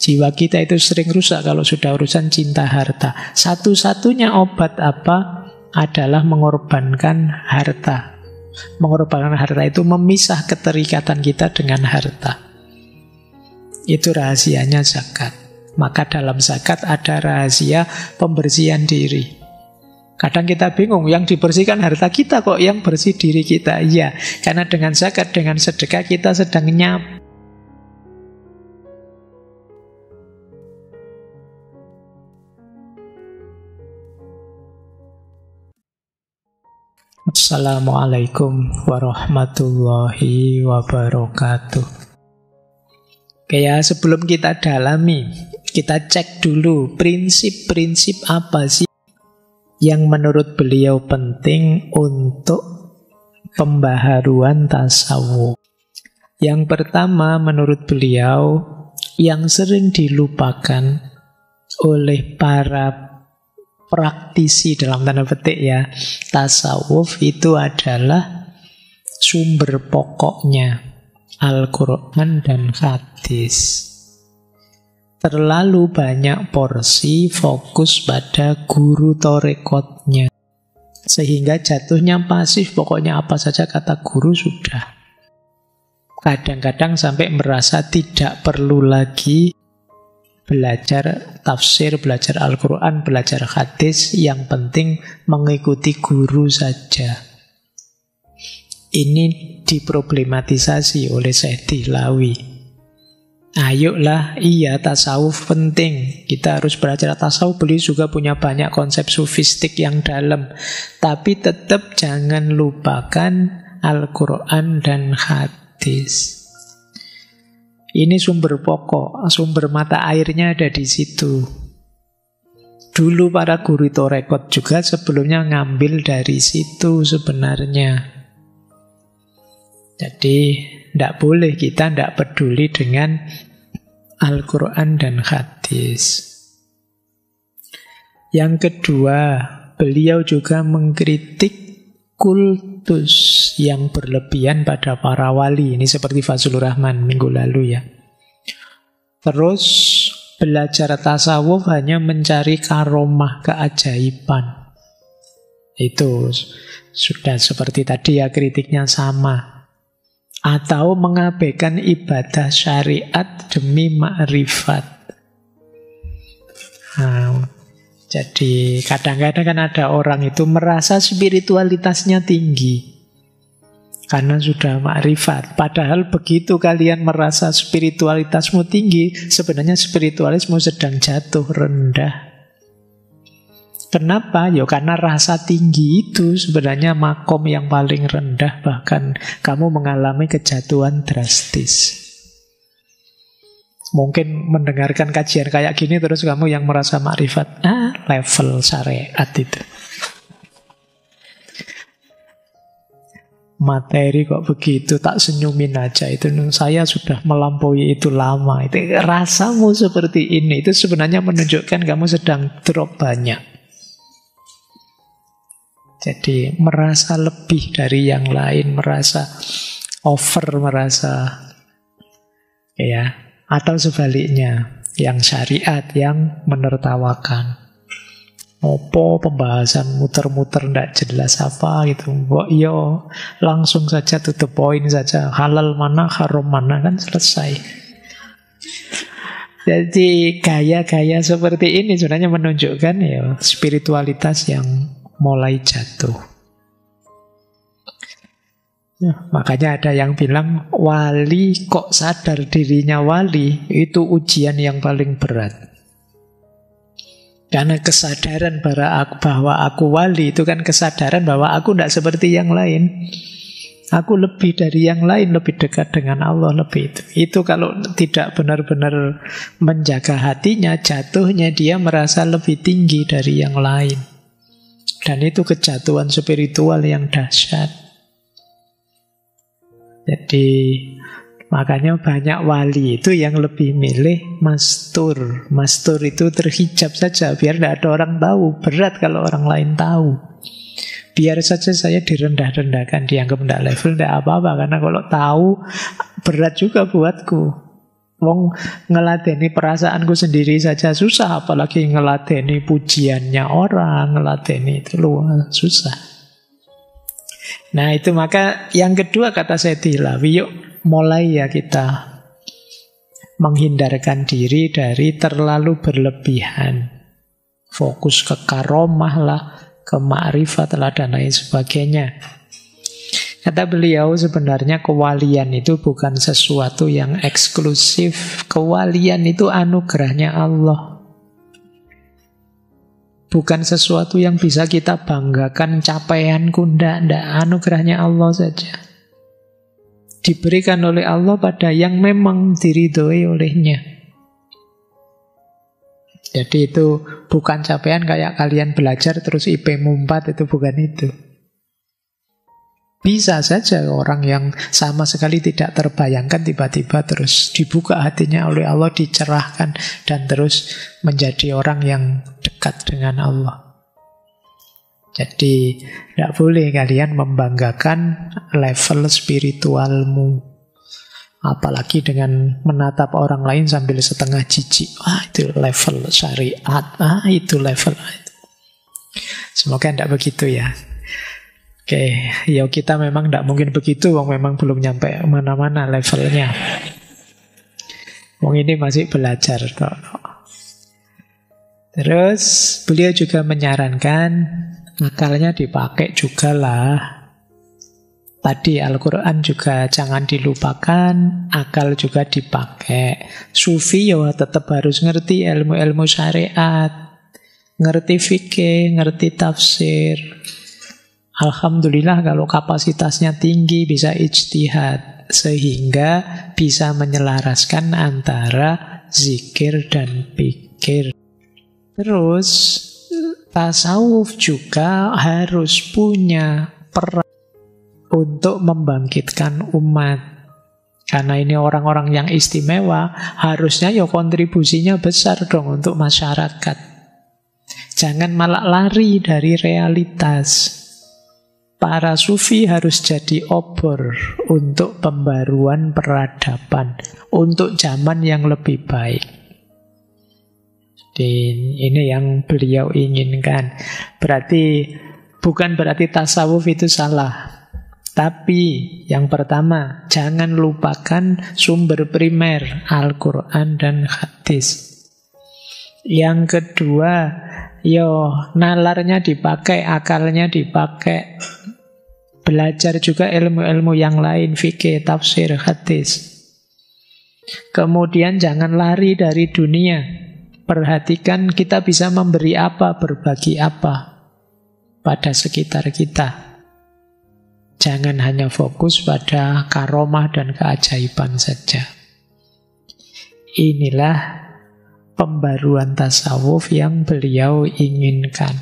Jiwa kita itu sering rusak kalau sudah urusan cinta harta. Satu-satunya obat apa? Adalah mengorbankan harta. Mengorbankan harta itu memisah keterikatan kita dengan harta. Itu rahasianya zakat. Maka dalam zakat ada rahasia pembersihan diri. Kadang kita bingung, yang dibersihkan harta kita kok, yang bersih diri kita. Iya, karena dengan zakat, dengan sedekah kita sedang nyap. Assalamualaikum warahmatullahi wabarakatuh. Oke ya, sebelum kita dalami, kita cek dulu prinsip-prinsip apa sih yang menurut beliau penting untuk pembaharuan tasawuf. Yang pertama menurut beliau, yang sering dilupakan oleh para praktisi dalam tanda petik ya, tasawuf itu adalah sumber pokoknya Al-Quran dan hadis. Terlalu banyak porsi fokus pada guru torekotnya, sehingga jatuhnya pasif, pokoknya apa saja kata guru sudah. Kadang-kadang sampai merasa tidak perlu lagi belajar tafsir, belajar Al-Quran, belajar hadis, yang penting mengikuti guru saja. Ini diproblematisasi oleh Syekh Dihlawi. Ayolah, iya tasawuf penting, kita harus belajar tasawuf. Beliau juga punya banyak konsep sufistik yang dalam, tapi tetap jangan lupakan Al-Quran dan hadis. Ini sumber pokok, sumber mata airnya ada di situ. Dulu para guru torekot juga sebelumnya ngambil dari situ sebenarnya. Jadi tidak boleh kita tidak peduli dengan Al-Quran dan hadis. Yang kedua, beliau juga mengkritik kultus yang berlebihan pada para wali. Ini seperti Fazlur Rahman minggu lalu ya. Terus belajar tasawuf hanya mencari karomah, keajaiban. Itu sudah seperti tadi ya, kritiknya sama. Atau mengabaikan ibadah syariat demi ma'rifat. Jadi kadang-kadang kan ada orang itu merasa spiritualitasnya tinggi karena sudah makrifat. Padahal begitu kalian merasa spiritualitasmu tinggi, sebenarnya spiritualismu sedang jatuh rendah. Kenapa? Ya karena rasa tinggi itu sebenarnya makom yang paling rendah. Bahkan kamu mengalami kejatuhan drastis. Mungkin mendengarkan kajian kayak gini terus kamu yang merasa makrifat, level syariat itu. Materi kok begitu, tak senyumin aja. Itu saya sudah melampaui itu lama. Itu rasamu seperti ini, itu sebenarnya menunjukkan kamu sedang drop banyak. Jadi merasa lebih dari yang lain, merasa over, merasa ya. Atau sebaliknya, yang syariat yang menertawakan. Opo pembahasan muter-muter ndak jelas apa gitu. Mbok yo langsung saja to the point saja. Halal mana, haram mana, kan selesai. Jadi gaya-gaya seperti ini sebenarnya menunjukkan ya spiritualitas yang mulai jatuh. Ya, makanya ada yang bilang wali kok sadar dirinya wali, itu ujian yang paling berat. Karena kesadaran bahwa aku wali itu kan kesadaran bahwa aku tidak seperti yang lain. Aku lebih dari yang lain, lebih dekat dengan Allah, lebih itu. Itu kalau tidak benar-benar menjaga hatinya, jatuhnya dia merasa lebih tinggi dari yang lain. Dan itu kejatuhan spiritual yang dahsyat. Jadi makanya banyak wali itu yang lebih milih mastur. Mastur itu terhijab saja biar tidak ada orang tahu. Berat kalau orang lain tahu. Biar saja saya direndah-rendahkan, dianggap tidak level, tidak apa-apa. Karena kalau tahu berat juga buatku. Wong ngeladeni perasaanku sendiri saja susah, apalagi ngeladeni pujiannya orang, ngeladeni itu luar susah. Nah itu maka yang kedua kata Setilawi, yuk mulai ya kita menghindarkan diri dari terlalu berlebihan. Fokus ke karomah lah, ke ma'rifat lah, dan lain sebagainya. Kata beliau sebenarnya kewalian itu bukan sesuatu yang eksklusif. Kewalian itu anugerahnya Allah. Bukan sesuatu yang bisa kita banggakan capaianku, ndak, anugerahnya Allah saja. Diberikan oleh Allah pada yang memang diridhoi olehnya. Jadi itu bukan capaian kayak kalian belajar terus IP-mu 4, itu bukan itu. Bisa saja orang yang sama sekali tidak terbayangkan tiba-tiba terus dibuka hatinya oleh Allah, dicerahkan, dan terus menjadi orang yang dekat dengan Allah. Jadi tidak boleh kalian membanggakan level spiritualmu, apalagi dengan menatap orang lain sambil setengah jijik. Itu level syariat, itu level itu. Semoga tidak begitu ya. Oke, ya kita memang tidak mungkin begitu, wong memang belum nyampe mana-mana levelnya. Wong ini masih belajar kok. Terus beliau juga menyarankan akalnya dipakai juga lah. Tadi Al-Quran juga jangan dilupakan, akal juga dipakai. Sufi ya tetap harus ngerti ilmu-ilmu syariat, ngerti fikih, ngerti tafsir. Alhamdulillah kalau kapasitasnya tinggi bisa ijtihad, sehingga bisa menyelaraskan antara zikir dan pikir. Terus tasawuf juga harus punya peran untuk membangkitkan umat. Karena ini orang-orang yang istimewa, harusnya ya kontribusinya besar dong untuk masyarakat. Jangan malah lari dari realitas. Para sufi harus jadi obor untuk pembaruan peradaban, untuk zaman yang lebih baik. Dan ini yang beliau inginkan. Bukan berarti tasawuf itu salah. Tapi yang pertama, jangan lupakan sumber primer, Al-Quran dan hadis. Yang kedua, nalarnya dipakai, akalnya dipakai. Belajar juga ilmu-ilmu yang lain, fikih, tafsir, hadis. Kemudian jangan lari dari dunia. Perhatikan kita bisa memberi apa, berbagi apa pada sekitar kita. Jangan hanya fokus pada karomah dan keajaiban saja. Inilah pembaruan tasawuf yang beliau inginkan.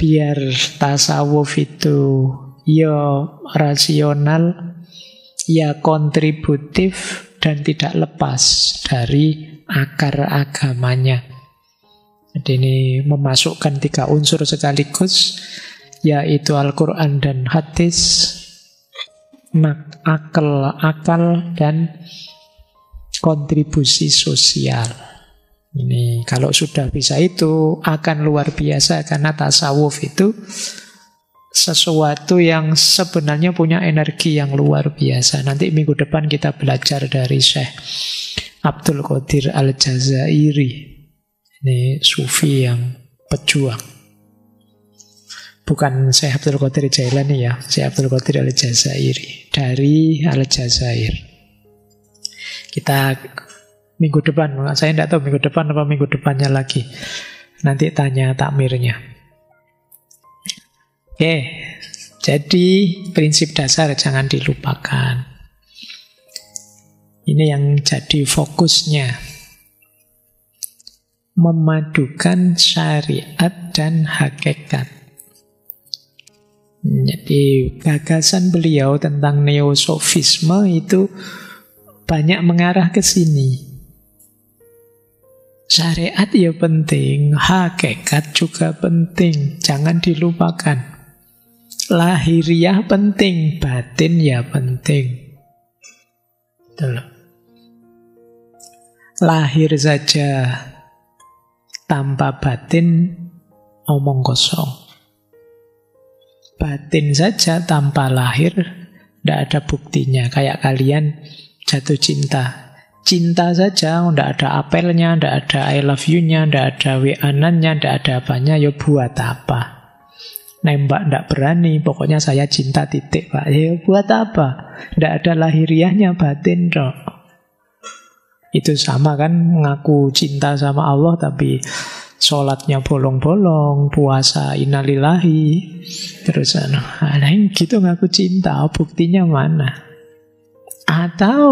Biar tasawuf itu ya rasional, ya kontributif, dan tidak lepas dari akar agamanya. Jadi ini memasukkan 3 unsur sekaligus, yaitu Al-Quran dan hadis, akal dan kontribusi sosial. Ini kalau sudah bisa itu akan luar biasa, karena tasawuf itu sesuatu yang sebenarnya punya energi yang luar biasa. Nanti minggu depan kita belajar dari Syekh Abdul Qadir Al-Jazairi. Ini sufi yang pejuang. Bukan Syekh Abdul Qadir Jailani ya, Syekh Abdul Qadir Al-Jazairi dari Al-Jazair. Kita minggu depan, saya tidak tahu minggu depan apa minggu depannya lagi. Nanti tanya takmirnya. Oke, jadi prinsip dasar jangan dilupakan. Ini yang jadi fokusnya. Memadukan syariat dan hakikat. Jadi gagasan beliau tentang neosofisme itu banyak mengarah ke sini. Syariat ya penting, hakikat juga penting, jangan dilupakan. Lahiriah penting, batin ya penting. Betul. Lahir saja tanpa batin, omong kosong. Batin saja tanpa lahir, tidak ada buktinya. Kayak kalian jatuh cinta. Cinta saja, tidak ada apelnya, tidak ada I love you-nya, tidak ada WA-nannya, tidak ada apanya, ya buat apa? Nembak tidak berani, pokoknya saya cinta titik, Pak. Ya buat apa? Tidak ada lahiriahnya batin, dok. Itu sama kan, ngaku cinta sama Allah, tapi sholatnya bolong-bolong, puasa innalillahi, terus gitu ngaku cinta, buktinya mana? Atau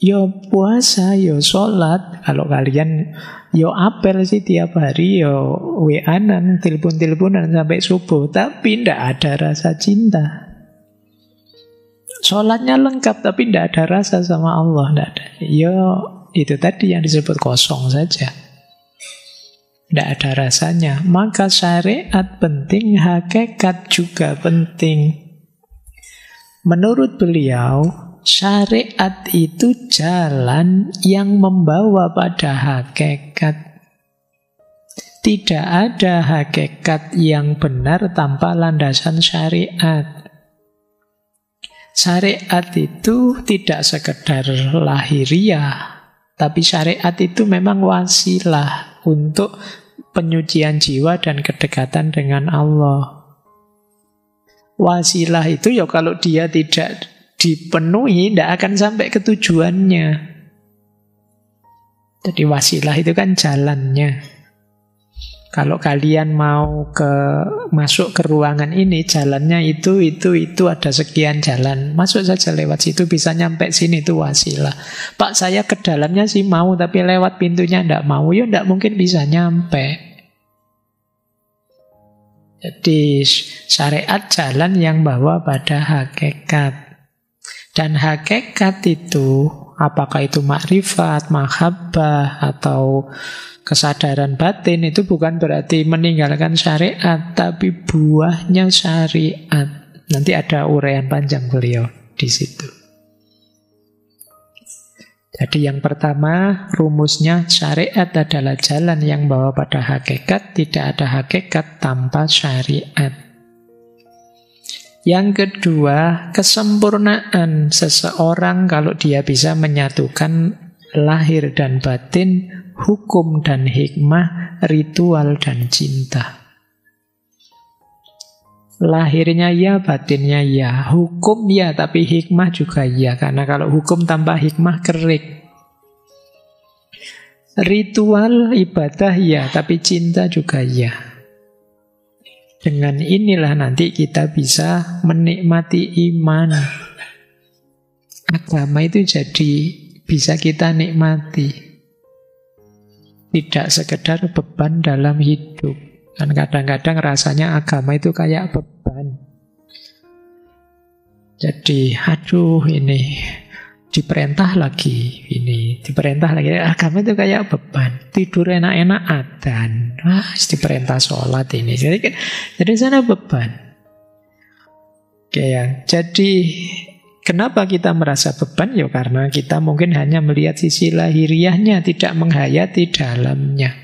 yo puasa, yo sholat. Kalau kalian yo apel sih tiap hari, yo WA-an, telepon-teleponan sampai subuh, tapi ndak ada rasa cinta. Sholatnya lengkap, tapi ndak ada rasa sama Allah, ndak ada. Yo itu tadi yang disebut kosong saja. Ndak ada rasanya. Maka syariat penting, hakikat juga penting. Menurut beliau, syariat itu jalan yang membawa pada hakikat. Tidak ada hakikat yang benar tanpa landasan syariat. Syariat itu tidak sekedar lahiriah, tapi syariat itu memang wasilah untuk penyucian jiwa dan kedekatan dengan Allah. Wasilah itu ya kalau dia tidak dipenuhi, tidak akan sampai ke tujuannya. Jadi wasilah itu kan jalannya. Kalau kalian mau masuk ke ruangan ini, jalannya itu ada sekian jalan. Masuk saja lewat situ, bisa nyampe sini, itu wasilah. Pak, saya ke dalamnya sih mau, tapi lewat pintunya tidak mau. Ya tidak mungkin bisa nyampe. Jadi syariat jalan yang bawa pada hakikat. Dan hakikat itu, apakah itu makrifat, mahabbah, atau kesadaran batin, itu bukan berarti meninggalkan syariat, tapi buahnya syariat. Nanti ada uraian panjang beliau di situ. Jadi yang pertama, rumusnya syariat adalah jalan yang bawa pada hakikat, tidak ada hakikat tanpa syariat. Yang kedua, kesempurnaan seseorang kalau dia bisa menyatukan lahir dan batin, hukum dan hikmah, ritual dan cinta. Lahirnya ya, batinnya ya, hukum ya, tapi hikmah juga ya, karena kalau hukum tanpa hikmah kering. Ritual ibadah ya, tapi cinta juga ya. Dengan inilah nanti kita bisa menikmati iman. Agama itu jadi bisa kita nikmati. Tidak sekedar beban dalam hidup. Dan kadang-kadang rasanya agama itu kayak beban. Jadi, aduh ini diperintah lagi, ini diperintah lagi. Agama itu kayak beban. Tidur enak-enak adzan, diperintah sholat ini. Jadi sana beban. Oke ya. Jadi kenapa kita merasa beban? Ya karena kita mungkin hanya melihat sisi lahiriahnya, tidak menghayati dalamnya.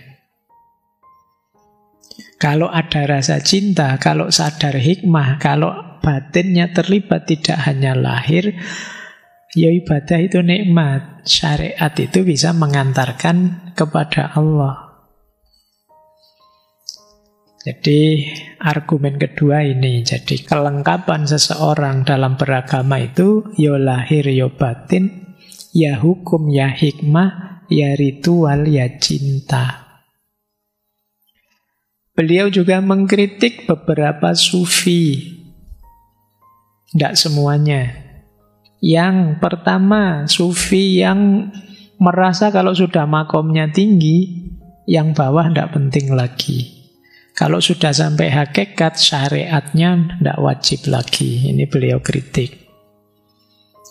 Kalau ada rasa cinta, kalau sadar hikmah, kalau batinnya terlibat tidak hanya lahir, ya ibadah itu nikmat. Syariat itu bisa mengantarkan kepada Allah. Jadi argumen kedua ini, jadi kelengkapan seseorang dalam beragama itu ya lahir ya batin, ya hukum ya hikmah, ya ritual ya cinta. Beliau juga mengkritik beberapa sufi. Tidak semuanya. Yang pertama, sufi yang merasa kalau sudah makomnya tinggi, yang bawah tidak penting lagi. Kalau sudah sampai hakikat, syariatnya tidak wajib lagi. Ini beliau kritik.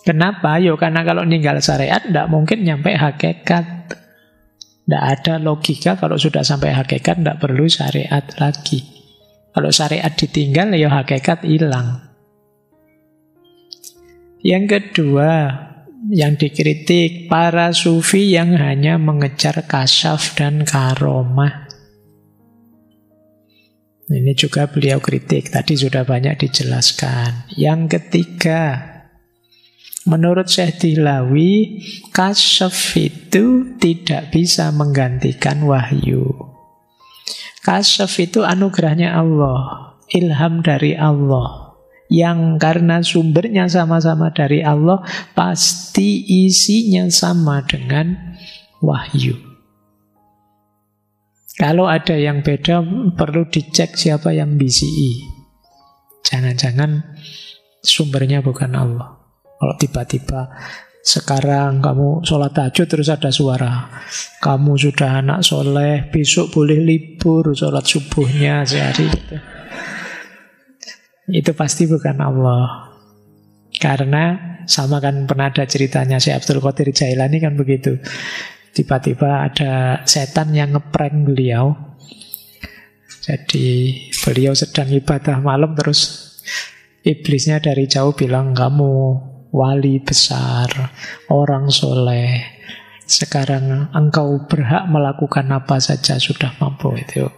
Kenapa? Ya karena kalau ninggal syariat tidak mungkin nyampe hakikat. Tidak ada logika kalau sudah sampai hakikat tidak perlu syariat lagi. Kalau syariat ditinggal ya hakikat hilang. Yang kedua, Yang dikritik para sufi yang hanya mengejar kasyaf dan karomah. Ini juga beliau kritik, tadi sudah banyak dijelaskan. Yang ketiga, menurut Syekh Dihlawi, kasyaf itu tidak bisa menggantikan wahyu. Kasyaf itu anugerahnya Allah, ilham dari Allah, yang karena sumbernya sama-sama dari Allah, pasti isinya sama dengan wahyu. Kalau ada yang beda, perlu dicek siapa yang bisi. Jangan-jangan sumbernya bukan Allah. Kalau tiba-tiba sekarang kamu sholat tahajud terus ada suara, kamu sudah anak soleh, besok boleh libur sholat subuhnya sehari gitu. Itu pasti bukan Allah. Karena sama kan pernah ada ceritanya Syekh Abdul Qadir Jailani kan begitu. Tiba-tiba ada setan yang ngeprank beliau. Jadi beliau sedang ibadah malam, terus iblisnya dari jauh bilang, kamu wali besar, orang soleh, sekarang engkau berhak melakukan apa saja, sudah mampu. Itu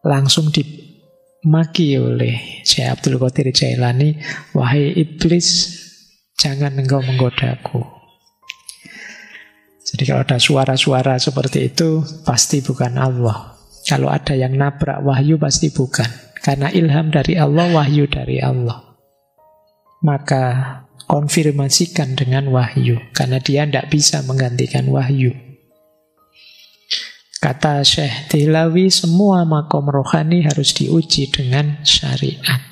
langsung dimaki oleh Syekh Abdul Qadir Jailani, wahai iblis, jangan engkau menggodaku. Jadi kalau ada suara-suara seperti itu, pasti bukan Allah. Kalau ada yang nabrak wahyu, pasti bukan. Karena ilham dari Allah, wahyu dari Allah. Maka konfirmasikan dengan wahyu, karena dia tidak bisa menggantikan wahyu. Kata Syekh Dihlawi, semua makom rohani harus diuji dengan syariat.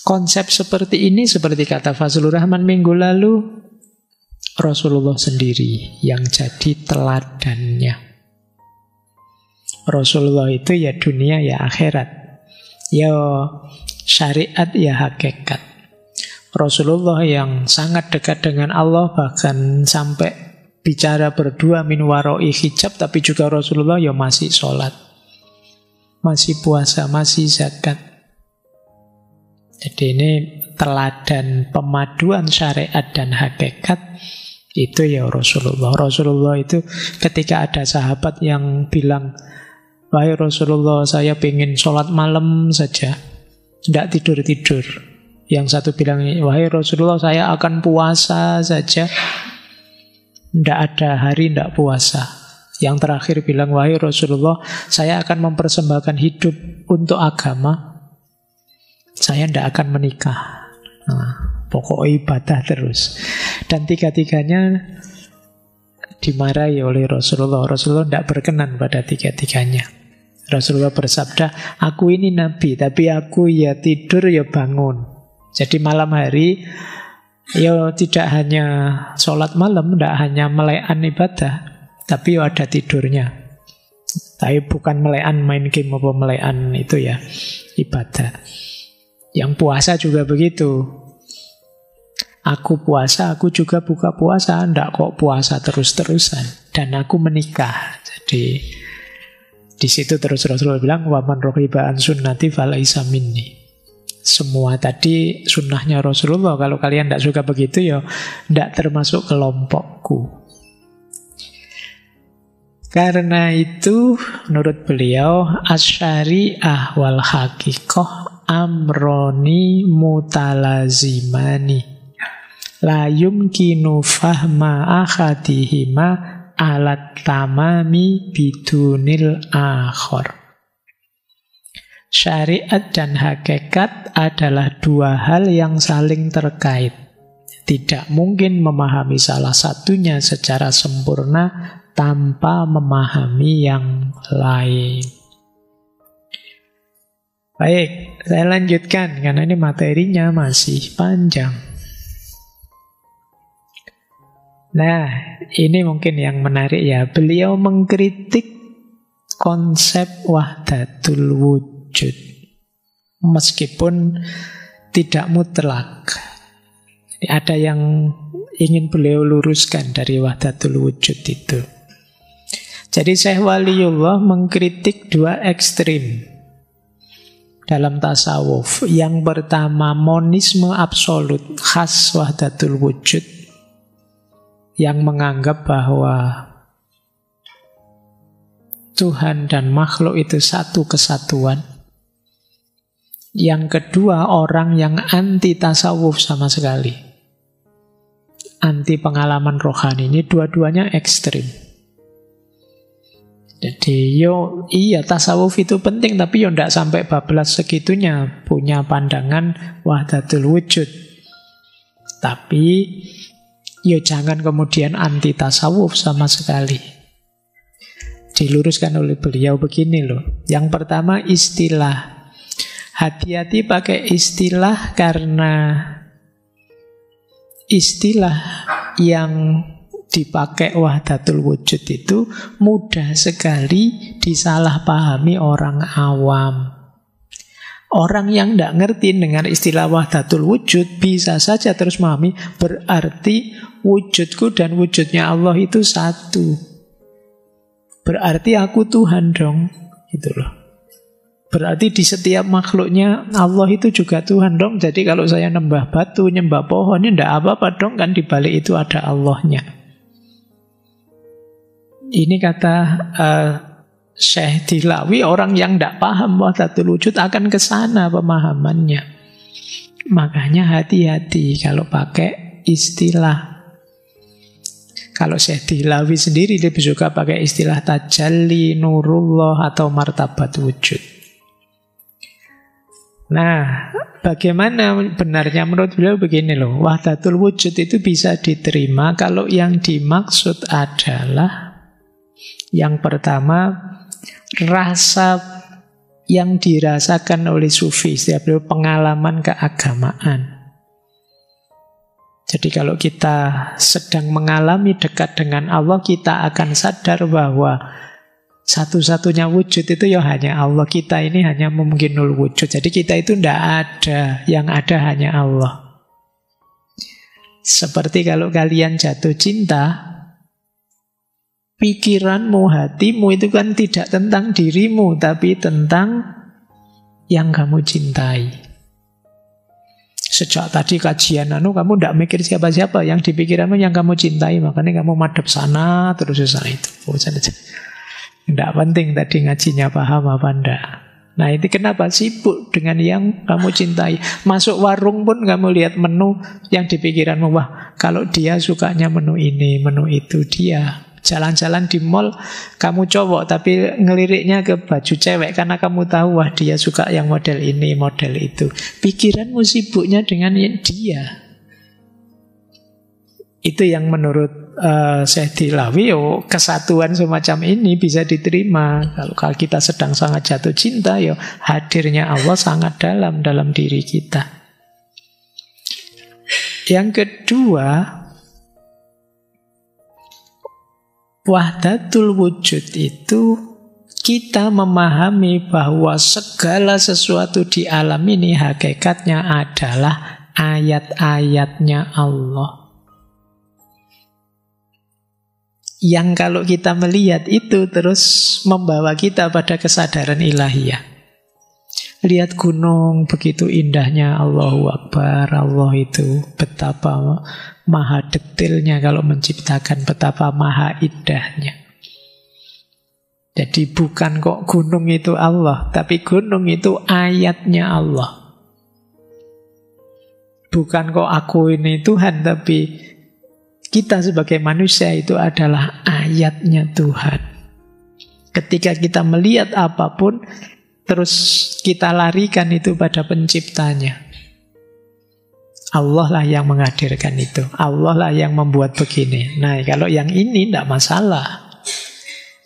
Konsep seperti ini, seperti kata Fazlur Rahman minggu lalu, Rasulullah sendiri yang jadi teladannya. Rasulullah itu ya dunia ya akhirat, ya syariat ya hakikat. Rasulullah yang sangat dekat dengan Allah, bahkan sampai bicara berdua min waroi hijab, tapi juga Rasulullah ya masih sholat, masih puasa, masih zakat. Jadi ini teladan pemaduan syariat dan hakikat, itu ya Rasulullah. Rasulullah itu ketika ada sahabat yang bilang, wahai Rasulullah, saya pengen sholat malam saja, tidak tidur-tidur. Yang satu bilang, wahai Rasulullah, saya akan puasa saja, tidak ada hari tidak puasa. Yang terakhir bilang, wahai Rasulullah, saya akan mempersembahkan hidup untuk agama, saya tidak akan menikah. Pokok ibadah terus. Dan tiga-tiganya dimarahi oleh Rasulullah. Rasulullah tidak berkenan pada tiga-tiganya. Rasulullah bersabda, aku ini nabi, tapi aku ya tidur ya bangun. Jadi malam hari ya tidak hanya sholat malam, tidak hanya melekan ibadah, tapi ya ada tidurnya. Tapi bukan melekan main game apa melekan itu ya ibadah. Yang puasa juga begitu. Aku puasa, aku juga buka puasa. Tidak kok puasa terus-terusan. Dan aku menikah. Jadi di situ terus Rasulullah bilang, waman rohiba an sunnati falaisa minni. Semua tadi sunnahnya Rasulullah. Kalau kalian tidak suka begitu, ya tidak termasuk kelompokku. Karena itu menurut beliau, asyari'ah wal haqiqah amroni mutalazimani. La yumkinu fahma akhadihima alat tamami bidunil akhor. Syariat dan hakikat adalah dua hal yang saling terkait. Tidak mungkin memahami salah satunya secara sempurna tanpa memahami yang lain. Baik, saya lanjutkan karena ini materinya masih panjang. Nah, ini mungkin yang menarik ya. Beliau mengkritik konsep wahdatul wujud. Meskipun tidak mutlak. Ada yang ingin beliau luruskan dari wahdatul wujud itu. Jadi Syekh Waliullah mengkritik dua ekstrim. dalam tasawuf. Yang pertama, monisme absolut, khas wahdatul wujud, yang menganggap bahwa Tuhan dan makhluk itu satu kesatuan. Yang kedua, orang yang anti tasawuf sama sekali, anti pengalaman rohani. Ini dua-duanya ekstrim. Jadi iya tasawuf itu penting, tapi ndak sampai bablas segitunya punya pandangan wahdatul wujud. Tapi jangan kemudian anti tasawuf sama sekali. Diluruskan oleh beliau begini loh. Yang pertama, istilah. Hati-hati pakai istilah, karena istilah yang dipakai wahdatul wujud itu mudah sekali disalahpahami orang awam. Orang yang tidak ngerti dengan istilah wahdatul wujud bisa saja terus memahami berarti wujudku dan wujudnya Allah itu satu. Berarti aku Tuhan dong, gitu loh. Berarti di setiap makhluknya Allah itu juga Tuhan dong. Jadi kalau saya nyembah batu, nyembah pohon, ini tidak apa-apa dong, kan di balik itu ada Allahnya. Ini kata Syekh Dilawi, orang yang tidak paham wahdatul wujud akan ke sana pemahamannya. Makanya hati-hati kalau pakai istilah. Kalau Syekh Dilawi sendiri lebih suka pakai istilah tajalli, nurullah, atau martabat wujud. Nah, bagaimana benarnya menurut beliau begini loh. Wahdatul wujud itu bisa diterima kalau yang dimaksud adalah yang pertama, rasa yang dirasakan oleh sufi, setiap beliau pengalaman keagamaan. Jadi kalau kita sedang mengalami dekat dengan Allah, kita akan sadar bahwa satu-satunya wujud itu ya hanya Allah. Kita ini hanya mungkinul wujud. Jadi kita itu tidak ada, yang ada hanya Allah. Seperti kalau kalian jatuh cinta, pikiranmu, hatimu itu kan tidak tentang dirimu, tapi tentang yang kamu cintai. Sejak tadi kajian kamu tidak mikir siapa-siapa, yang di pikiranmu yang kamu cintai, makanya kamu madhep sana terus sana itu. Tidak penting tadi ngajinya paham apa enggak. Nah itu kenapa sibuk dengan yang kamu cintai. Masuk warung pun kamu lihat menu yang di pikiranmu, wah kalau dia sukanya menu ini, menu itu dia. Jalan-jalan di mall, kamu cowok tapi ngeliriknya ke baju cewek karena kamu tahu wah dia suka yang model ini, model itu. Pikiranmu sibuknya dengan dia. Itu yang menurut Syekh Dilawi, kesatuan semacam ini bisa diterima. Kalau kita sedang sangat jatuh cinta, hadirnya Allah sangat dalam diri kita. Yang kedua, wahdatul wujud itu kita memahami bahwa segala sesuatu di alam ini hakikatnya adalah ayat-ayatnya Allah. Yang kalau kita melihat itu terus membawa kita pada kesadaran ilahiyah. Lihat gunung, begitu indahnya, Allahu Akbar, Allah itu betapa maha detailnya kalau menciptakan, betapa maha indahnya. Jadi bukan kok gunung itu Allah, tapi gunung itu ayatnya Allah. Bukan kok aku ini Tuhan, tapi kita sebagai manusia itu adalah ayatnya Tuhan. Ketika kita melihat apapun, terus kita larikan itu pada penciptanya. Allah lah yang menghadirkan itu. Allah lah yang membuat begini. Nah, kalau yang ini tidak masalah.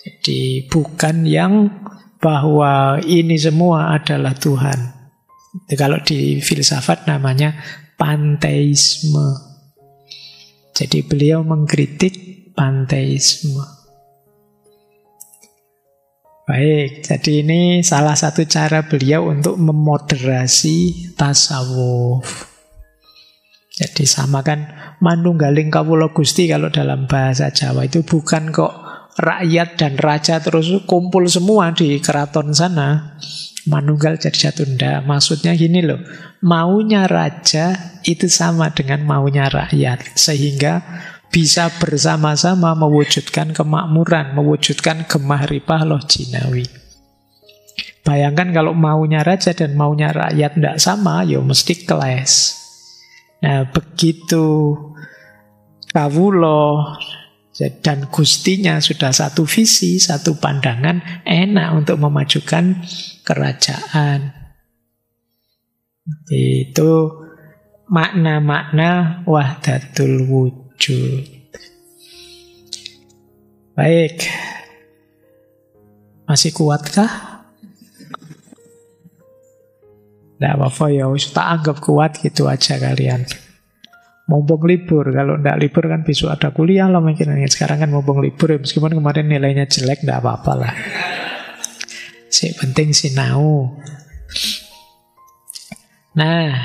Jadi bukan yang bahwa ini semua adalah Tuhan. Itu kalau di filsafat namanya panteisme. Jadi beliau mengkritik panteisme. Baik, jadi ini salah satu cara beliau untuk memoderasi tasawuf. Jadi sama kan manunggaling kawula Gusti kalau dalam bahasa Jawa itu bukan kok rakyat dan raja terus kumpul semua di keraton sana. Manunggal jadi satu. Ndak, maksudnya gini loh, maunya raja itu sama dengan maunya rakyat, sehingga bisa bersama-sama mewujudkan kemakmuran, mewujudkan gemah ripah loh jinawi. Bayangkan kalau maunya raja dan maunya rakyat ndak sama, ya mesti clash. Nah, begitu kawula dan gustinya sudah satu visi, satu pandangan, enak untuk memajukan kerajaan. Itu makna-makna wahdatul wujud. Baik. Masih kuatkah? Tidak apa-apa ya, tak anggap kuat gitu aja kalian. Mumpung libur, kalau tidak libur kan besok ada kuliah lah mungkin. Sekarang kan mumpung libur ya, meskipun kemarin nilainya jelek, tidak apa-apa lah. Penting sinau. Nah,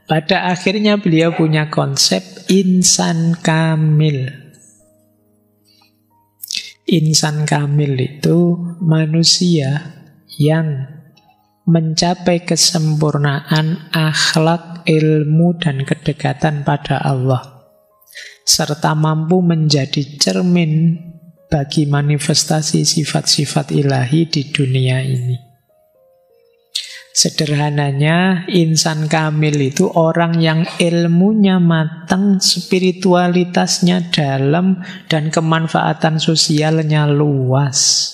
pada akhirnya beliau punya konsep insan kamil. Insan kamil itu manusia yang mencapai kesempurnaan akhlak, ilmu, dan kedekatan pada Allah, serta mampu menjadi cermin bagi manifestasi sifat-sifat ilahi di dunia ini. Sederhananya, insan kamil itu orang yang ilmunya matang, spiritualitasnya dalam, dan kemanfaatan sosialnya luas.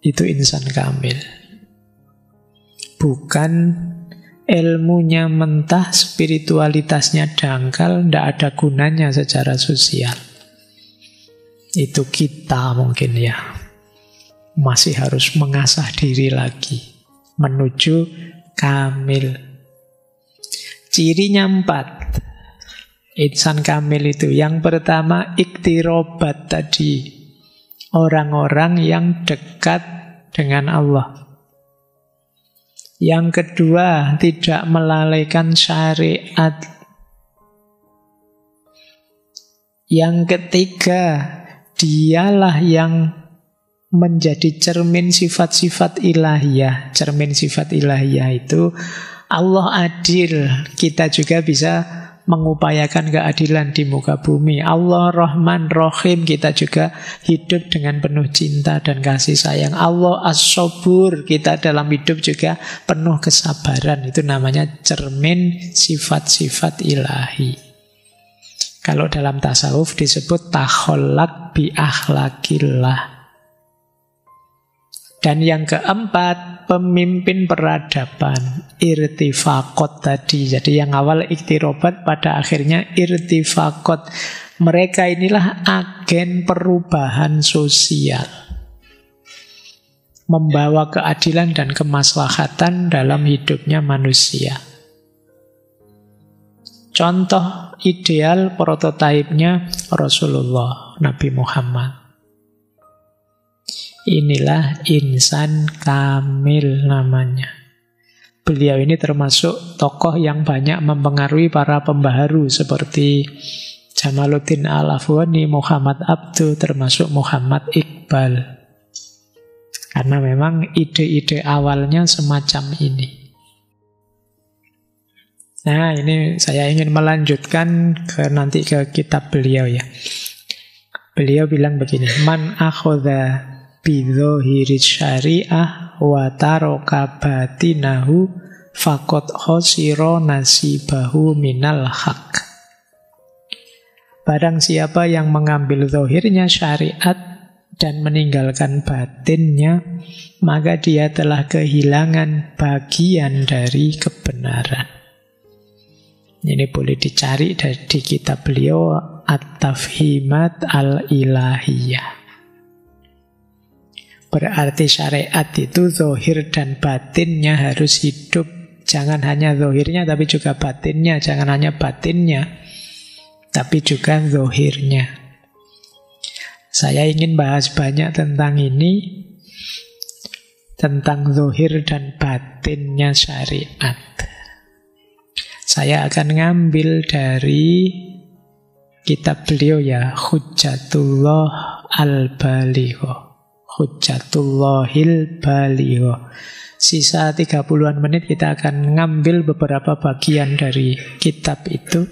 Itu insan kamil. Bukan ilmunya mentah, spiritualitasnya dangkal, tidak ada gunanya secara sosial. Itu kita mungkin ya. Masih harus mengasah diri lagi menuju kamil. Cirinya 4. Insan kamil itu, yang pertama iktirobat tadi. Orang-orang yang dekat dengan Allah. Yang kedua, tidak melalaikan syariat. Yang ketiga, dialah yang menjadi cermin sifat-sifat ilahiyah. Cermin sifat ilahiyah itu Allah adil, kita juga bisa mengupayakan keadilan di muka bumi. Allah Rahman Rahim, kita juga hidup dengan penuh cinta dan kasih sayang. Allah As-Sabur, kita dalam hidup juga penuh kesabaran. Itu namanya cermin sifat-sifat ilahi. Kalau dalam tasawuf disebut takhollak bi akhlakillah. Dan yang keempat, pemimpin peradaban, irtifakot tadi. Jadi yang awal iktirobat, pada akhirnya irtifakot. Mereka inilah agen perubahan sosial, membawa keadilan dan kemaslahatan dalam hidupnya manusia. Contoh ideal prototipenya Rasulullah, Nabi Muhammad. Inilah insan kamil namanya. Beliau ini termasuk tokoh yang banyak mempengaruhi para pembaharu seperti Jamaluddin Al-Afghani, Muhammad Abduh, termasuk Muhammad Iqbal. Karena memang ide-ide awalnya semacam ini. Nah, ini saya ingin melanjutkan nanti ke kitab beliau ya. Beliau bilang begini, man akhodha bidzohiri syariah wa taroka batinahu fakot khosiro nasibahu minal haq. Barang siapa yang mengambil zohirnya syariat dan meninggalkan batinnya, maka dia telah kehilangan bagian dari kebenaran. Ini boleh dicari di kitab beliau At-Tafhimat Al-Ilahiyah. Berarti syariat itu zohir dan batinnya harus hidup. Jangan hanya zohirnya tapi juga batinnya. Jangan hanya batinnya tapi juga zohirnya. Saya ingin bahas banyak tentang ini, tentang zohir dan batinnya syariat. Saya akan ngambil dari kitab beliau ya, Hujjatullah Al-Baligho. Hujjatullahil baligh. Sisa 30-an menit kita akan ngambil beberapa bagian dari kitab itu,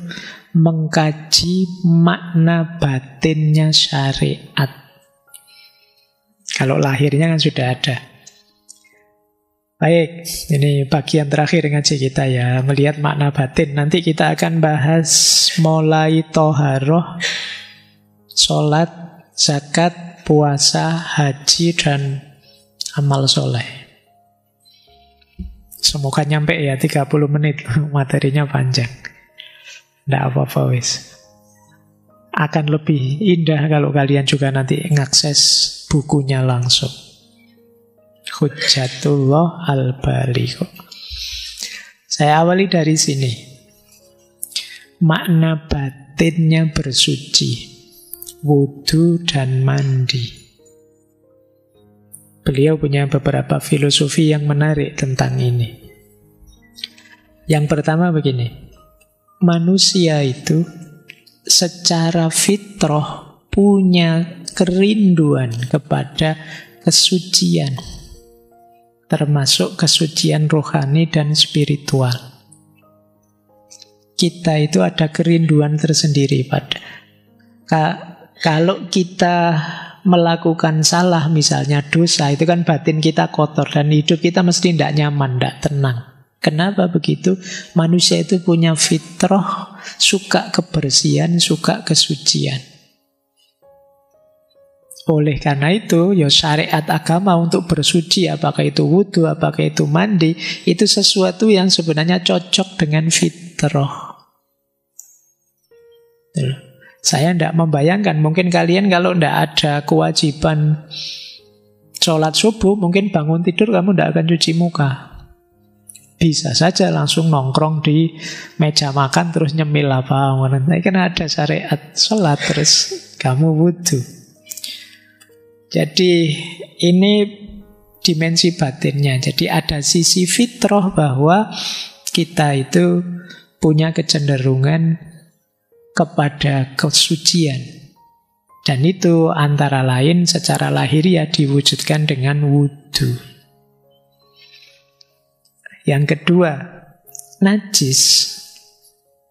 mengkaji makna batinnya syariat. Kalau lahirnya kan sudah ada. Baik, ini bagian terakhir ngaji kita ya, melihat makna batin. Nanti kita akan bahas mulai toharoh, sholat, zakat, puasa, haji, dan amal soleh. Semoga nyampe ya 30 menit, materinya panjang. Nggak apa-apa wis. Akan lebih indah kalau kalian juga nanti ngakses bukunya langsung. Hujjatullah al-baligh. Saya awali dari sini. Makna batinnya bersuci, wudu dan mandi. Beliau punya beberapa filosofi yang menarik tentang ini. Yang pertama begini, manusia itu secara fitrah punya kerinduan kepada kesucian, termasuk kesucian rohani dan spiritual. Kita itu ada kerinduan tersendiri pada kalau kita melakukan salah, misalnya dosa, itu kan batin kita kotor dan hidup kita mesti tidak nyaman, tidak tenang. Kenapa begitu? Manusia itu punya fitrah, suka kebersihan, suka kesucian. Oleh karena itu, ya syariat agama untuk bersuci, apakah itu wudu, apakah itu mandi, itu sesuatu yang sebenarnya cocok dengan fitrah. Saya tidak membayangkan, mungkin kalian kalau tidak ada kewajiban sholat subuh, mungkin bangun tidur kamu tidak akan cuci muka. Bisa saja langsung nongkrong di meja makan terus nyemil apa. Tapi kan ada syariat sholat terus kamu wudu. Jadi ini dimensi batinnya. Jadi ada sisi fitrah bahwa kita itu punya kecenderungan kepada kesucian. Dan itu antara lain secara lahiriah diwujudkan dengan wudu. Yang kedua, najis.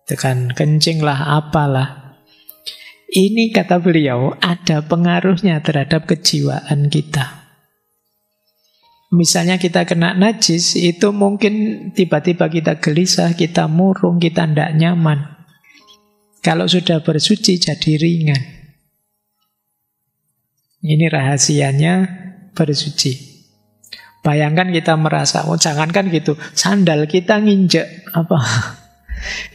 Itu kan kencing lah, apalah. Ini kata beliau ada pengaruhnya terhadap kejiwaan kita. Misalnya kita kena najis, itu mungkin tiba-tiba kita gelisah, kita murung, kita tidak nyaman. Kalau sudah bersuci jadi ringan. Ini rahasianya bersuci. Bayangkan kita merasa, jangankan gitu, sandal kita nginjek apa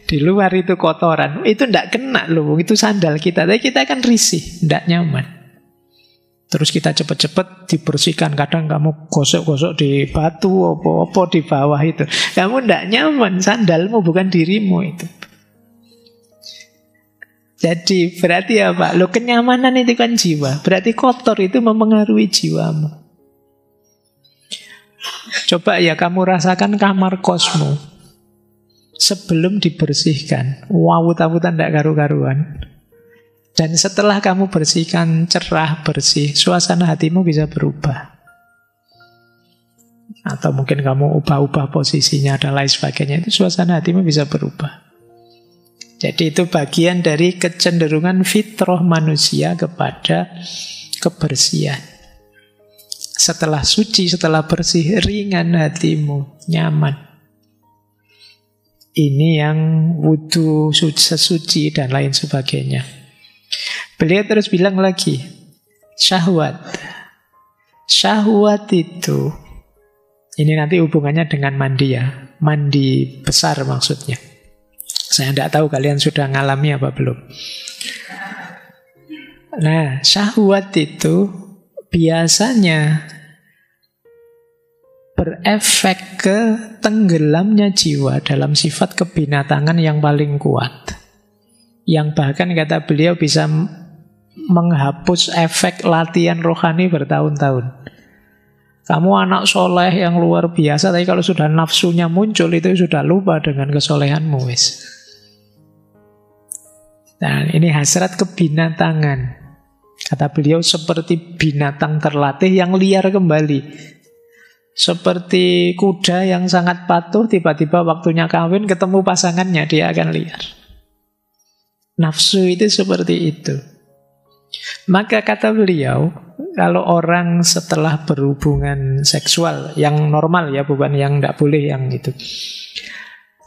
di luar itu kotoran, itu tidak kena loh, itu sandal kita, tapi kita kan risih, tidak nyaman. Terus kita cepat-cepat dibersihkan, kadang kamu gosok-gosok di batu, apa-apa di bawah itu, kamu tidak nyaman, sandalmu bukan dirimu itu. Jadi berarti apa? Lo kenyamanan itu kan jiwa. Berarti kotor itu mempengaruhi jiwamu. Coba ya kamu rasakan kamar kosmu sebelum dibersihkan. Wawut-wawutan tidak karu-karuan. Dan setelah kamu bersihkan cerah, bersih, suasana hatimu bisa berubah. Atau mungkin kamu ubah-ubah posisinya dan lain sebagainya. Itu suasana hatimu bisa berubah. Jadi itu bagian dari kecenderungan fitrah manusia kepada kebersihan. Setelah suci, setelah bersih, ringan hatimu, nyaman. Ini yang wudu, sesuci, dan lain sebagainya. Beliau terus bilang lagi, syahwat. Syahwat itu, ini nanti hubungannya dengan mandi ya. Mandi besar maksudnya. Saya tidak tahu kalian sudah ngalami apa belum. Nah, syahwat itu biasanya berefek ke tenggelamnya jiwa dalam sifat kebinatangan yang paling kuat. Yang bahkan kata beliau bisa menghapus efek latihan rohani bertahun-tahun. Kamu anak soleh yang luar biasa, tapi kalau sudah nafsunya muncul itu sudah lupa dengan kesolehanmu wis. Nah, ini hasrat kebinatangan. Kata beliau, seperti binatang terlatih yang liar kembali. Seperti kuda yang sangat patuh, tiba-tiba waktunya kawin, ketemu pasangannya, dia akan liar. Nafsu itu seperti itu. Maka kata beliau, kalau orang setelah berhubungan seksual, yang normal ya, bukan yang tidak boleh yang itu,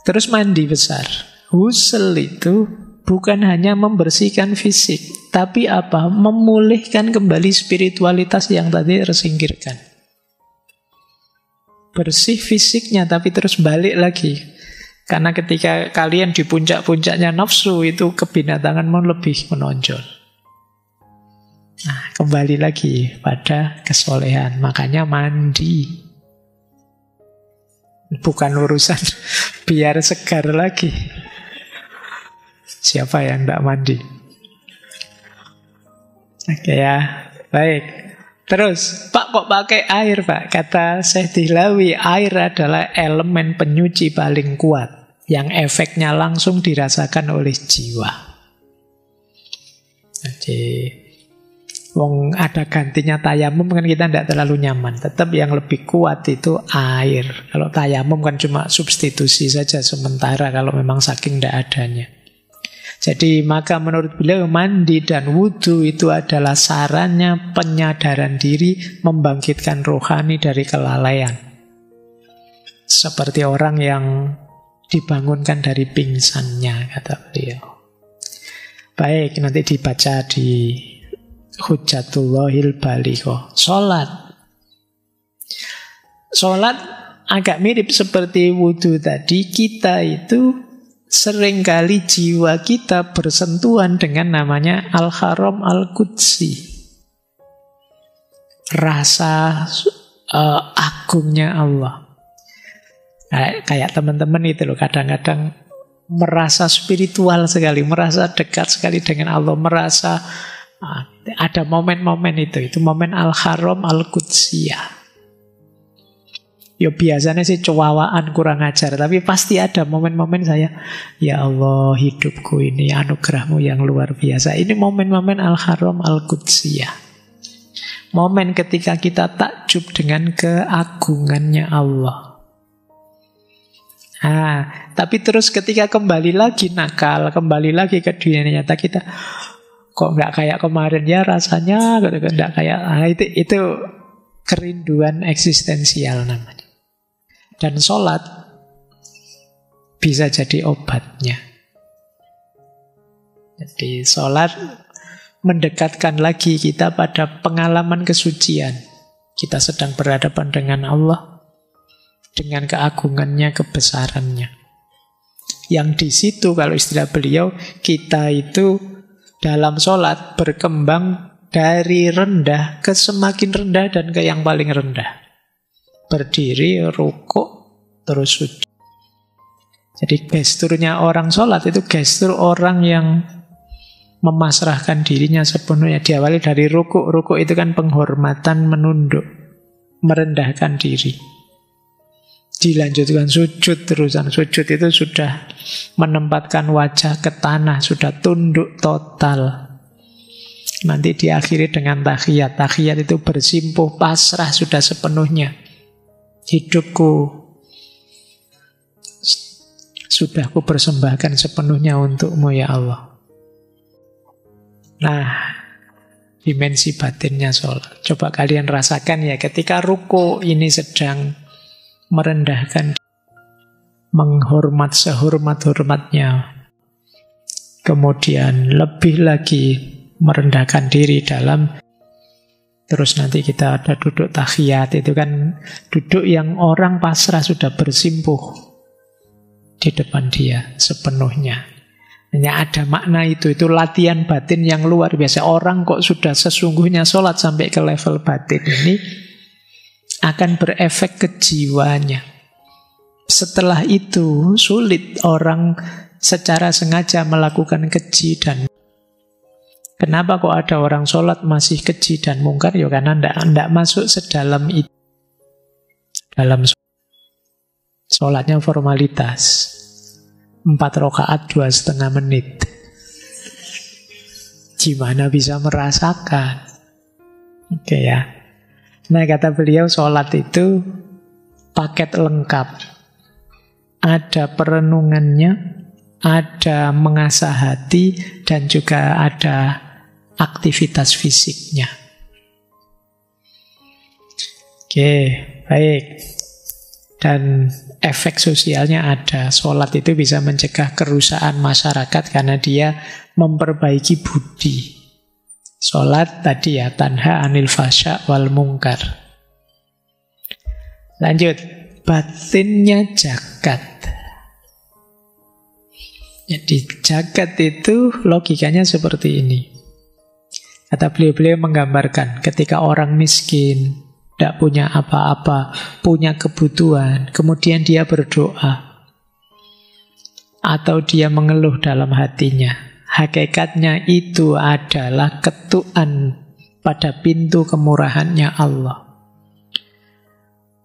terus mandi besar, ghusl itu bukan hanya membersihkan fisik, tapi apa? Memulihkan kembali spiritualitas yang tadi tersingkirkan. Bersih fisiknya, tapi terus balik lagi. Karena ketika kalian di puncak-puncaknya nafsu, itu kebinatanganmu lebih menonjol. Nah, kembali lagi pada kesolehan. Makanya mandi. Bukan urusan biar segar lagi. Siapa yang tidak mandi? Oke ya, baik. Terus, Pak kok pakai air, Pak? Kata Syekh Dihlawi, air adalah elemen penyuci paling kuat yang efeknya langsung dirasakan oleh jiwa. Jadi, wong ada gantinya tayamum kan kita tidak terlalu nyaman. Tetap yang lebih kuat itu air. Kalau tayamum kan cuma substitusi saja sementara kalau memang saking tidak adanya. Jadi maka menurut beliau mandi dan wudhu itu adalah sarannya penyadaran diri, membangkitkan rohani dari kelalaian. Seperti orang yang dibangunkan dari pingsannya, kata beliau. Baik, nanti dibaca di Hujjatullahil Baligha. Sholat agak mirip seperti wudhu tadi. Kita itu seringkali jiwa kita bersentuhan dengan namanya Al-Haram Al-Qudsi. Rasa agungnya Allah. Kayak teman-teman itu loh, kadang-kadang merasa spiritual sekali, merasa dekat sekali dengan Allah, merasa ada momen-momen itu momen Al-Haram Al-Qudsiyah. Ya biasanya sih cuawaan kurang ajar, tapi pasti ada momen-momen saya, ya Allah hidupku ini anugerahmu yang luar biasa. Ini momen-momen Al-Haram Al-Qudsiyah. Momen ketika kita takjub dengan keagungannya Allah. Tapi terus ketika kembali lagi nakal, kembali lagi ke dunia nyata, kita kok nggak kayak kemarin ya rasanya, nggak kayak itu kerinduan eksistensial namanya. Dan sholat bisa jadi obatnya. Jadi sholat mendekatkan lagi kita pada pengalaman kesucian. Kita sedang berhadapan dengan Allah, dengan keagungannya, kebesarannya. Yang di situ kalau istilah beliau, kita itu dalam sholat berkembang dari rendah ke semakin rendah dan ke yang paling rendah. Berdiri, rukuk, terus sujud. Jadi gesturnya orang sholat itu gestur orang yang memasrahkan dirinya sepenuhnya. Diawali dari rukuk. Rukuk itu kan penghormatan, menunduk, merendahkan diri. Dilanjutkan sujud terusan. Sujud itu sudah menempatkan wajah ke tanah, sudah tunduk total. Nanti diakhiri dengan tahiyat. Tahiyat itu bersimpuh, pasrah sudah sepenuhnya. Hidupku sudah ku persembahkan sepenuhnya untukmu ya Allah. Nah, dimensi batinnya sholat. Coba kalian rasakan ya, ketika ruku ini sedang merendahkan, menghormat sehormat-hormatnya. Kemudian lebih lagi merendahkan diri dalam. Terus nanti kita ada duduk tahiyat, itu kan duduk yang orang pasrah sudah bersimpuh di depan dia sepenuhnya. Hanya ada makna itu latihan batin yang luar biasa. Orang kok sudah sesungguhnya sholat sampai ke level batin ini akan berefek ke jiwanya. Setelah itu sulit orang secara sengaja melakukan keji dan kenapa kok ada orang sholat masih keji dan mungkar? Ya karena tidak masuk sedalam itu. Dalam sholatnya formalitas. 4 rakaat 2,5 menit. gimana bisa merasakan? Oke ya. Nah, kata beliau, sholat itu paket lengkap. Ada perenungannya, ada mengasah hati, dan juga ada aktivitas fisiknya. Oke, baik. Dan efek sosialnya ada. Sholat itu bisa mencegah kerusakan masyarakat karena dia memperbaiki budi. Sholat tadi ya, tanha anil fasya wal mungkar. Lanjut, batinnya zakat. Jadi zakat itu logikanya seperti ini. Kata beliau menggambarkan ketika orang miskin, tidak punya apa-apa, punya kebutuhan, kemudian dia berdoa, atau dia mengeluh dalam hatinya. Hakikatnya itu adalah ketukan pada pintu kemurahannya Allah.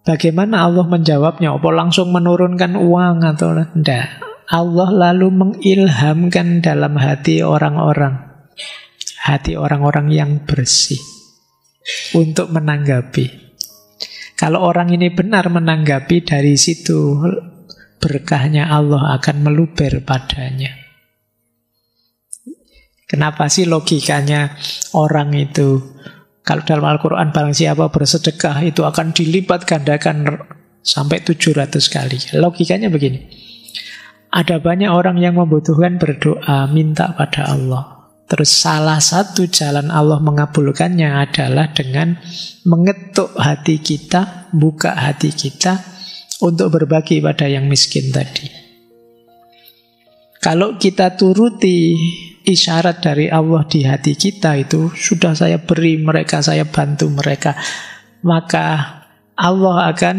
Bagaimana Allah menjawabnya? Apa langsung menurunkan uang atau tidak? Allah lalu mengilhamkan dalam hati orang-orang yang bersih untuk menanggapi. Kalau orang ini benar menanggapi, dari situ berkahnya Allah akan meluber padanya. Kenapa sih logikanya orang itu, kalau dalam Al-Quran barang siapa bersedekah itu akan dilipat gandakan sampai 700 kali. Logikanya begini. Ada banyak orang yang membutuhkan berdoa, minta pada Allah. Terus salah satu jalan Allah mengabulkannya adalah dengan mengetuk hati kita, buka hati kita untuk berbagi pada yang miskin tadi. Kalau kita turuti isyarat dari Allah di hati kita itu, sudah saya beri mereka, saya bantu mereka, maka Allah akan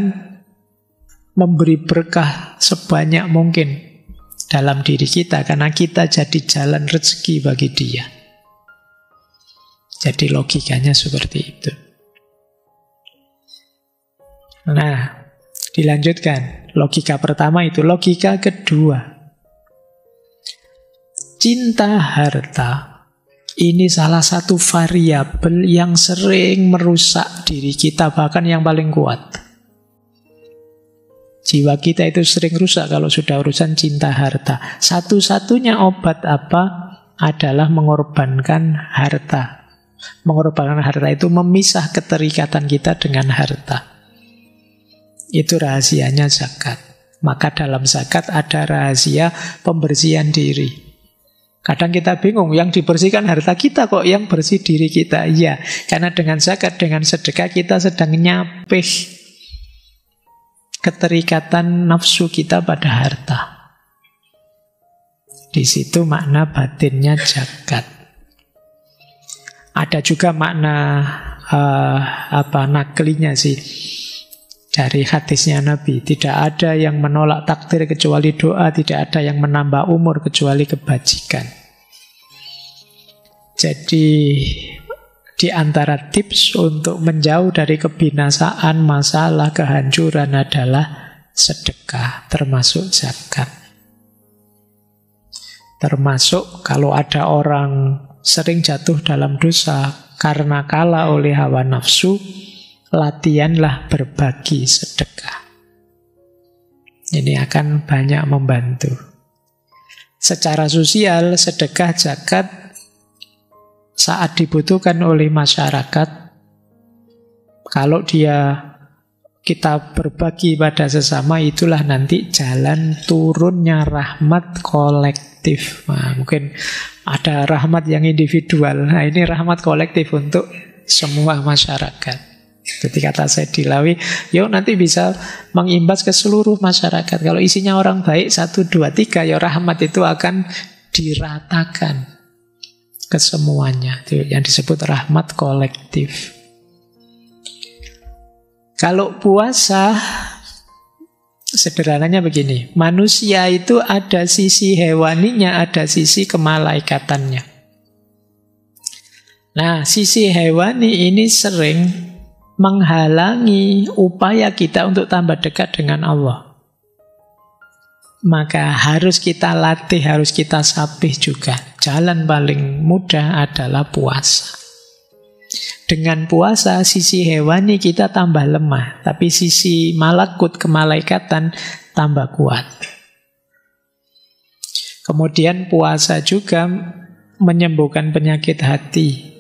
memberi berkah sebanyak mungkin dalam diri kita, karena kita jadi jalan rezeki bagi dia. Jadi logikanya seperti itu. Nah, dilanjutkan. Logika pertama itu. Logika kedua, cinta harta ini salah satu variabel yang sering merusak diri kita, bahkan yang paling kuat. Jiwa kita itu sering rusak kalau sudah urusan cinta harta. Satu-satunya obat apa? Adalah mengorbankan harta. Mengorbankan harta itu memisah keterikatan kita dengan harta. Itu rahasianya zakat. Maka dalam zakat ada rahasia pembersihan diri. Kadang kita bingung, yang dibersihkan harta kita kok, yang bersih diri kita. Iya, karena dengan zakat, dengan sedekah kita sedang nyapih keterikatan nafsu kita pada harta. Di situ makna batinnya zakat. Ada juga makna naklinya sih dari hadisnya Nabi. Tidak ada yang menolak takdir kecuali doa, tidak ada yang menambah umur kecuali kebajikan. Jadi di antara tips untuk menjauh dari kebinasaan, masalah, kehancuran adalah sedekah, termasuk zakat. Termasuk kalau ada orang sering jatuh dalam dosa karena kalah oleh hawa nafsu, latihanlah berbagi sedekah. Ini akan banyak membantu. Secara sosial, sedekah, zakat saat dibutuhkan oleh masyarakat, kalau kita berbagi pada sesama, itulah nanti jalan turunnya rahmat kolektif. Nah, mungkin ada rahmat yang individual. Nah, ini rahmat kolektif untuk semua masyarakat. Jadi kata Said Dilawi, yuk nanti bisa mengimbas ke seluruh masyarakat. Kalau isinya orang baik 1, 2, 3, ya rahmat itu akan diratakan ke semuanya. Itu yang disebut rahmat kolektif. Kalau puasa, sederhananya begini. Manusia itu ada sisi hewaninya, ada sisi kemalaikatannya. Nah, sisi hewani ini sering menghalangi upaya kita untuk tambah dekat dengan Allah. Maka harus kita latih, harus kita sapih juga. Jalan paling mudah adalah puasa. Dengan puasa, sisi hewani kita tambah lemah, tapi sisi malakut, kemalaikatan, tambah kuat. Kemudian puasa juga menyembuhkan penyakit hati.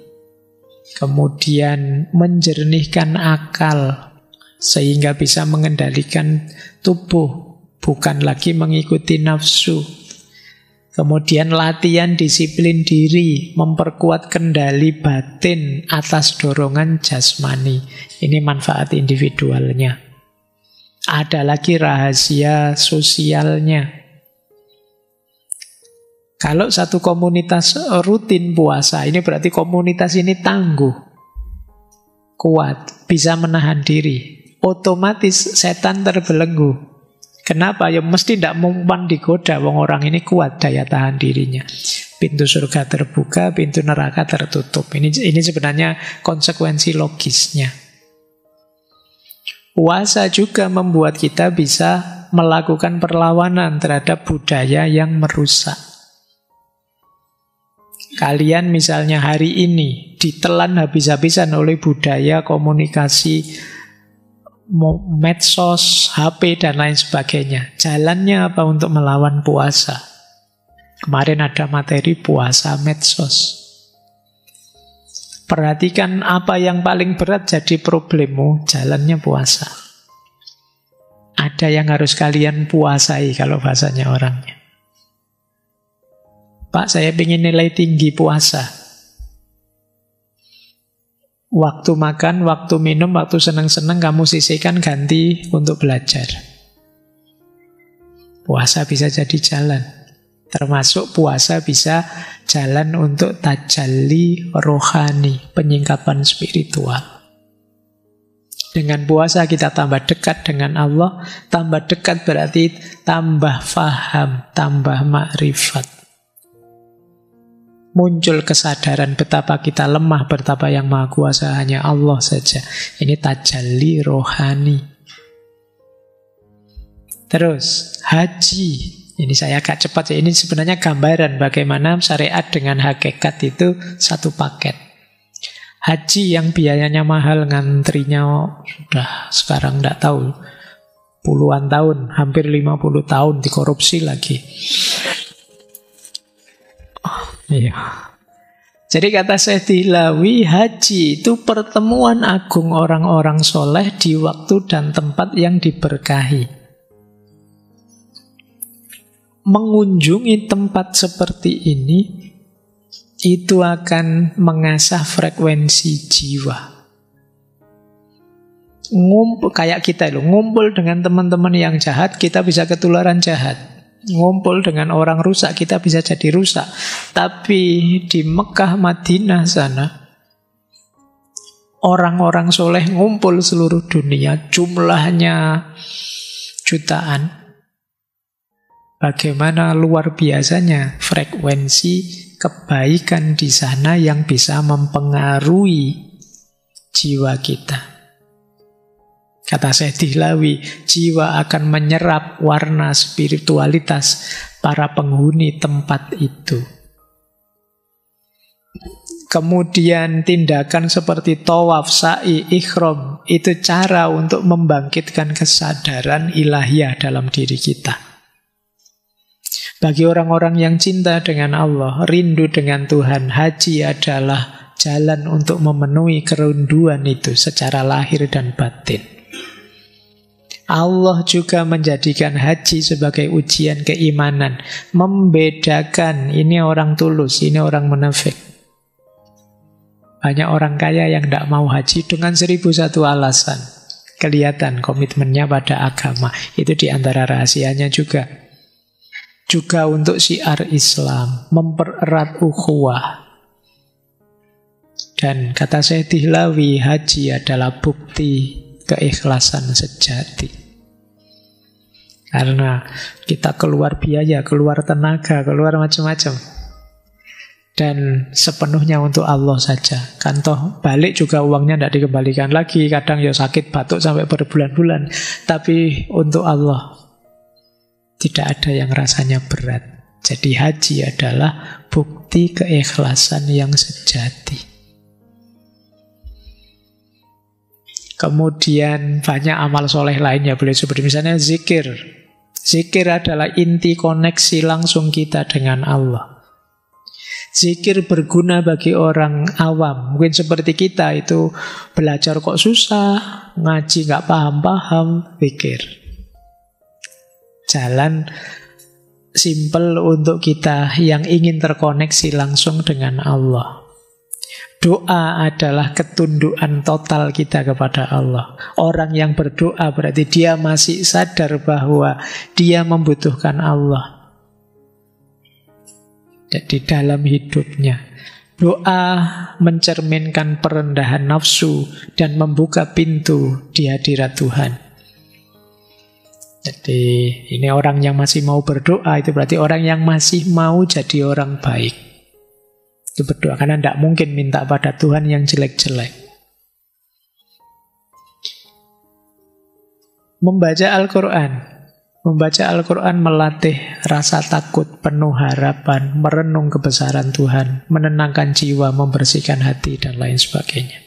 Kemudian menjernihkan akal, sehingga bisa mengendalikan tubuh, bukan lagi mengikuti nafsu. Kemudian latihan disiplin diri, memperkuat kendali batin atas dorongan jasmani. Ini manfaat individualnya. Ada lagi rahasia sosialnya. Kalau satu komunitas rutin puasa, ini berarti komunitas ini tangguh, kuat, bisa menahan diri. Otomatis setan terbelenggu. Kenapa? Ya mesti tidak mempan digoda. Wong orang ini kuat daya tahan dirinya. Pintu surga terbuka, pintu neraka tertutup. Ini sebenarnya konsekuensi logisnya. Puasa juga membuat kita bisa melakukan perlawanan terhadap budaya yang merusak. Kalian misalnya hari ini ditelan habis-habisan oleh budaya komunikasi medsos, HP, dan lain sebagainya. Jalannya apa untuk melawan puasa? Kemarin ada materi puasa medsos. Perhatikan apa yang paling berat jadi problemmu, jalannya puasa. Ada yang harus kalian puasai kalau bahasanya orangnya. Pak, saya ingin nilai tinggi puasa. Waktu makan, waktu minum, waktu senang-senang kamu sisihkan ganti untuk belajar. Puasa bisa jadi jalan. Termasuk puasa bisa jalan untuk tajalli rohani, penyingkapan spiritual. Dengan puasa kita tambah dekat dengan Allah. Tambah dekat berarti tambah faham, tambah makrifat. Muncul kesadaran betapa kita lemah, betapa yang maha kuasa hanya Allah saja. Ini tajalli rohani. Terus haji. Ini saya agak cepat ya. Ini sebenarnya gambaran bagaimana syariat dengan hakikat itu satu paket. Haji yang biayanya mahal, ngantrinya sudah sekarang tidak tahu puluhan tahun, hampir 50 tahun, dikorupsi lagi. Iya. Jadi kata Syekh Dihlawi, haji itu pertemuan agung orang-orang soleh di waktu dan tempat yang diberkahi. Mengunjungi tempat seperti ini itu akan mengasah frekuensi jiwa. Kayak kita loh, ngumpul dengan teman-teman yang jahat, kita bisa ketularan jahat. Ngumpul dengan orang rusak, kita bisa jadi rusak. Tapi di Mekah, Madinah sana, orang-orang soleh ngumpul seluruh dunia, jumlahnya jutaan. Bagaimana luar biasanya frekuensi kebaikan di sana yang bisa mempengaruhi jiwa kita. Kata Syekh Dihlawi, jiwa akan menyerap warna spiritualitas para penghuni tempat itu. Kemudian tindakan seperti tawaf, sa'i, ikhram, itu cara untuk membangkitkan kesadaran ilahiyah dalam diri kita. Bagi orang-orang yang cinta dengan Allah, rindu dengan Tuhan, haji adalah jalan untuk memenuhi kerinduan itu secara lahir dan batin. Allah juga menjadikan haji sebagai ujian keimanan, membedakan ini orang tulus, ini orang munafik. Banyak orang kaya yang tidak mau haji dengan 1001 alasan. Kelihatan komitmennya pada agama. Itu diantara rahasianya juga. Juga untuk syiar Islam, mempererat ukhuwah. Dan kata Syekh Dihlawi, haji adalah bukti keikhlasan sejati. Karena kita keluar biaya, keluar tenaga, keluar macam-macam. Dan sepenuhnya untuk Allah saja. Kan toh balik juga uangnya tidak dikembalikan lagi. Kadang ya sakit batuk sampai berbulan-bulan. Tapi untuk Allah tidak ada yang rasanya berat. Jadi haji adalah bukti keikhlasan yang sejati. Kemudian banyak amal soleh lainnya boleh seperti misalnya zikir. Zikir adalah inti koneksi langsung kita dengan Allah. Zikir berguna bagi orang awam. Mungkin seperti kita itu belajar kok susah, ngaji nggak paham-paham, zikir. Jalan simple untuk kita yang ingin terkoneksi langsung dengan Allah. Doa adalah ketundukan total kita kepada Allah. Orang yang berdoa berarti dia masih sadar bahwa dia membutuhkan Allah. Jadi dalam hidupnya, doa mencerminkan perendahan nafsu dan membuka pintu di hadirat Tuhan. Jadi ini orang yang masih mau berdoa, itu berarti orang yang masih mau jadi orang baik. Itu berdoa, karena tidak mungkin minta pada Tuhan yang jelek-jelek. Membaca Al-Quran. Membaca Al-Quran melatih rasa takut, penuh harapan, merenung kebesaran Tuhan, menenangkan jiwa, membersihkan hati, dan lain sebagainya.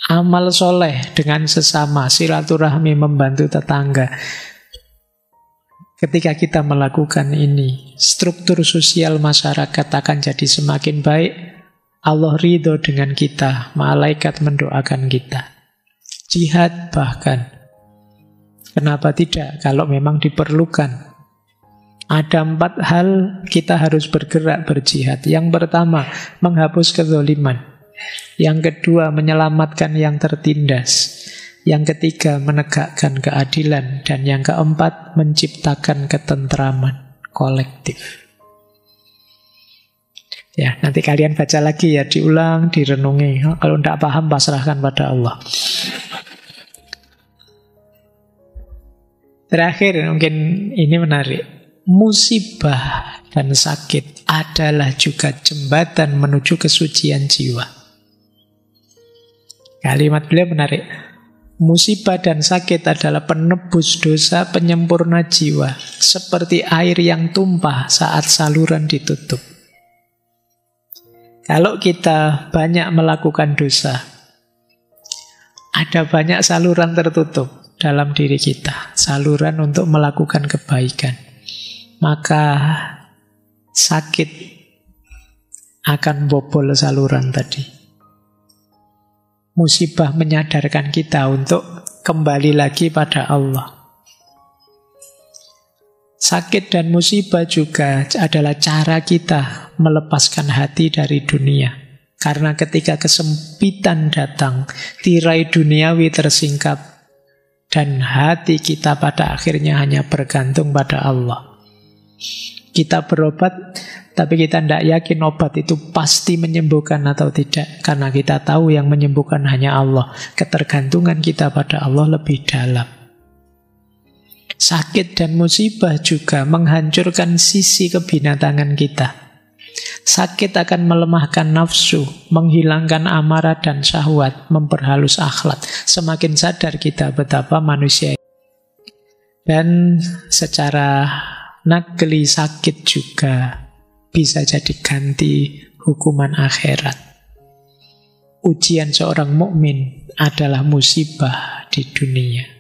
Amal soleh dengan sesama, silaturahmi, membantu tetangga. Ketika kita melakukan ini, struktur sosial masyarakat akan jadi semakin baik. Allah ridho dengan kita, malaikat mendoakan kita. Jihad bahkan. Kenapa tidak kalau memang diperlukan? Ada 4 hal kita harus bergerak berjihad. Yang pertama, menghapus kezaliman. Yang kedua, menyelamatkan yang tertindas. Yang ketiga, menegakkan keadilan. Dan yang keempat, menciptakan ketentraman kolektif. Ya, nanti kalian baca lagi ya, diulang, direnungi. Kalau tidak paham, pasrahkan pada Allah. Terakhir, mungkin ini menarik. Musibah dan sakit adalah juga jembatan menuju kesucian jiwa. Kalimat beliau menarik. Musibah dan sakit adalah penebus dosa, penyempurna jiwa. Seperti air yang tumpah saat saluran ditutup. Kalau kita banyak melakukan dosa, ada banyak saluran tertutup dalam diri kita, saluran untuk melakukan kebaikan. Maka sakit akan bobol saluran tadi. Musibah menyadarkan kita untuk kembali lagi pada Allah. Sakit dan musibah juga adalah cara kita melepaskan hati dari dunia. Karena ketika kesempitan datang, tirai duniawi tersingkap, dan hati kita pada akhirnya hanya bergantung pada Allah. Kita berobat, tapi kita tidak yakin obat itu pasti menyembuhkan atau tidak. Karena kita tahu yang menyembuhkan hanya Allah. Ketergantungan kita pada Allah lebih dalam. Sakit dan musibah juga menghancurkan sisi kebinatangan kita. Sakit akan melemahkan nafsu, menghilangkan amarah dan syahwat, memperhalus akhlak. Semakin sadar kita betapa manusia. Dan secara nagli sakit juga bisa jadi ganti hukuman akhirat. Ujian seorang mukmin adalah musibah di dunia.